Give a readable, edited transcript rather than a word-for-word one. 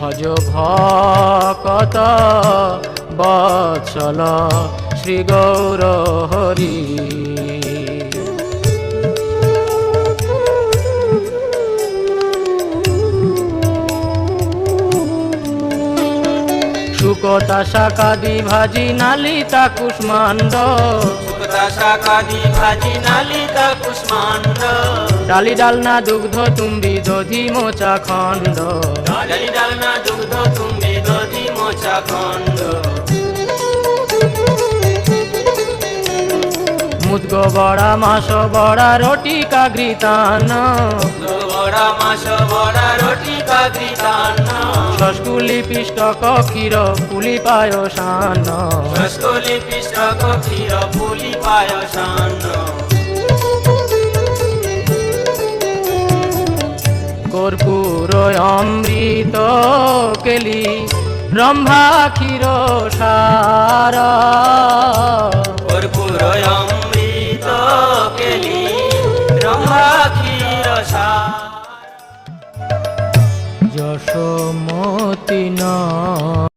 ভজ ভকত বৎসল শ্রী গৌর হরি। শুকতা শাকাদি ভাজি নালিতা কুষ্মাণ্ড, শুকতা শাকাদি ভাজি নালিতা কুষ্মাণ্ড, ডালি ডালনা দুগ্ধ তুম্বি দধি মোচা খণ্ড, ডালি ডালনা দুগ্ধ তুমি দধি মোচা খণ্ড, মুদ্গ বড়া মাস বড়া রটি কাঘৃতান্ন, বড়া মাস বড়া রটি কাঘৃতান্ন, শস্কুলি পিষ্টক ক্ষীর পুলি পায়সান্ন, রসকলি পিষ্টক ক্ষীর পুলি পায়সান্ন, কর্পূর অমৃত কেলি ব্রহ্মা ক্ষীর সার, কর্পূর অমৃত কেলি ব্রহ্মা ক্ষীর সার। যশোমতি ন